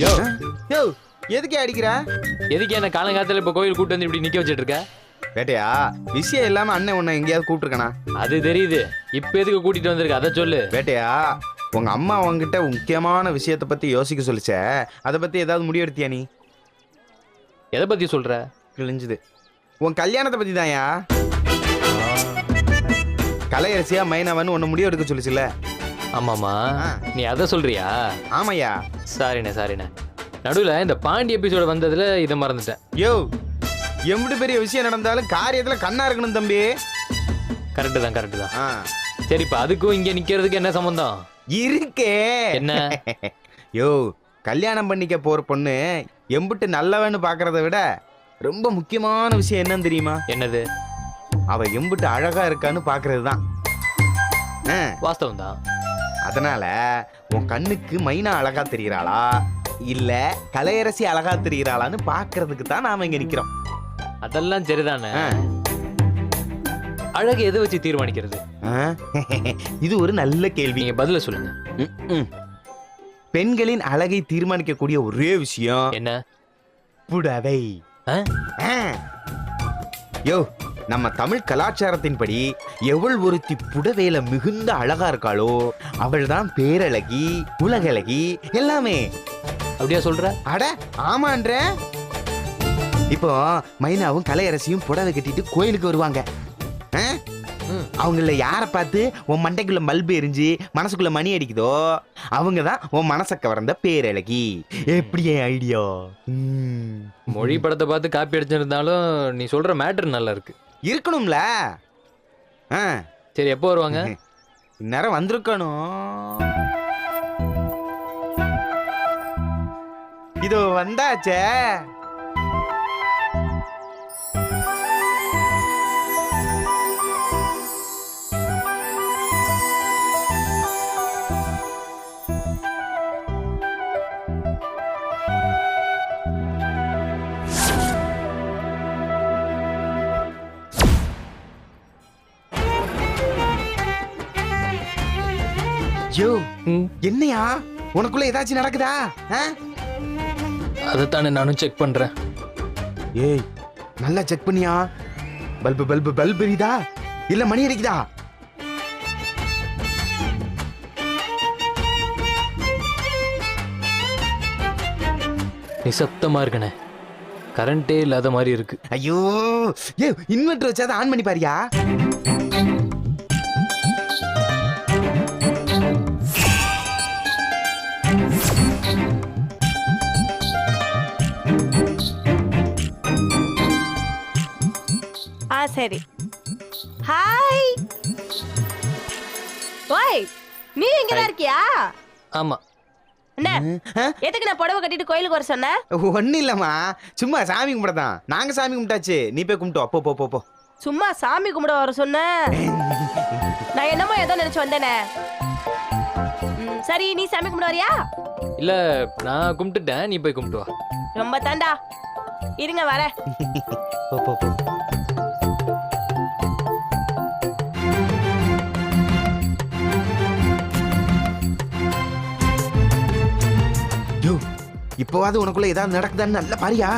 யோ யோ எதுக்கு அடிக்கிற? எதுக்கு என்ன காலங்காலத்துல இப்ப கோயில் கூட்டு வந்து இப்படி நிக்க வச்சிட்டு இருக்க? வேட்டையா விஷயம் இல்லாம அண்ணன் உன்னை எங்கேயாவது கூப்பிட்டுருக்கனா? அது தெரியுது, இப்ப எதுக்கு கூட்டிட்டு வந்திருக்க அதை சொல்லு. வேட்டையா உங்க அம்மா உங்ககிட்ட முக்கியமான விஷயத்தை பத்தி யோசிக்க சொல்லிச்ச, அதை பத்தி ஏதாவது முடிவு எடுத்தியா நீ? எதை பத்தி சொல்ற? கிழிஞ்சுது. உன் கல்யாணத்தை பத்தி தான்யா. கலையரசியா மைனாவன்னு ஒன்னு முடிவு எடுக்க சொல்லிச்சுல. ஆமாமா, நீ அதை சொல்றியா? ஆமையா. சாரிண்ணே நடுவுல இந்த பாண்டி எபிசோட வந்ததுல இதை மறந்துட்டேன். யோ எம்பிட்டு பெரிய விஷயம் நடந்தாலும் காரியத்துல கண்ணா இருக்கணும் தம்பி. கரெக்டு தான். சரிப்பா, அதுக்கும் இங்க நிக்கிறதுக்கு என்ன சம்பந்தம் இருக்கே? என்ன? யோ கல்யாணம் பண்ணிக்க போற பொண்ணு எம்பிட்டு நல்லவன்னு பாக்குறத விட ரொம்ப முக்கியமான விஷயம் என்னன்னு தெரியுமா? என்னது? அவ எம்பிட்டு அழகா இருக்கான்னு பாக்குறது தான். வாஸ்தவம் தான். அதனால உன் கண்ணுக்கு மைனா அழகா தெரியறாளா இல்ல கலையரசி அழகா தெரியறாளான்னு பாக்குறதுக்கு தான் நாம இங்க நிக்கிறோம். அதெல்லாம் சரிதானே. அழகு எதை வச்சு தீர்மானிக்கிறது? இது ஒரு நல்ல கேள்வி. நீங்க பதில சொல்லுங்க. பெண்களின் அழகை தீர்மானிக்கக்கூடிய ஒரே விஷயம் என்ன? புடவை. யோ நம்ம தமிழ் கலாச்சாரத்தின்படி எவள் ஒருத்தி புடவையில மிகுந்த அழகா இருக்காளோ அவள் தான் பேரழகி, உலகழகி, எல்லாமே. அப்படியா சொல்ற? அட ஆமான்ற. இப்போ மைனாவும் கலையரசியும் புடவை கட்டிட்டு கோயிலுக்கு வருவாங்க. அவங்கள யார பார்த்து உன் மண்டைக்குள்ள பல்பு எரிஞ்சு மனசுக்குள்ள மணி அடிக்குதோ அவங்க தான் உன் மனச கவர்ந்த பேரழகி. எப்படி ஐடியா? மொழி படத்தை பார்த்து காப்பி அடிச்சிருந்தாலும் நீ சொல்ற மேட்டர் நல்லா இருக்கு. இருக்கணும்ல. சரி, எப்போ வருவாங்க? இந்நேரம் வந்திருக்கணும். இதோ வந்தாச்சே. யோ என்னையா உனக்குள்ள ஏதாச்சும் நடக்குதா? அதைத்தானே நானும் செக் பண்றேன். ஏய் நல்லா செக் பண்ணியா? பல்பு எரியுதா இல்ல மணி அடிக்குதா? நிசப்தமா இருக்கனே, கரண்டே இல்லாத மாதிரி இருக்கு. ஐயோ ஏ இன்வெர்டர் வச்சாத ஆன் பண்ணி பாரியா. சரி. ஹாய். ஓய் நீ இங்க தான் இருக்கியா? ஆமா. என்ன எதுக்கு நான் புடவை கட்டிட்டு கோயிலுக்கு வர சொன்ன? ஒண்ணு இல்லம்மா, சும்மா சாமி கும்பிடதான். நாங்க சாமி கும்பிட்டாச்சு, நீ போய் கும்பிட்டு அப்போ போ போ. சும்மா சாமி கும்பிட வர சொன்ன? நான் என்னமோ ஏதோ நினைச்சு வந்தேனே. சரி, நீ சாமி கும்பிட வரியா? இல்ல, நான் கும்பிட்டுட்டேன், நீ போய் கும்பிட்டு வா. ரொம்ப தாண்டா, இருங்க வர. போ போ போ. இப்போவாது உனக்குள்ள ஏதாவது நடக்குதான்னு நல்ல பாரியா.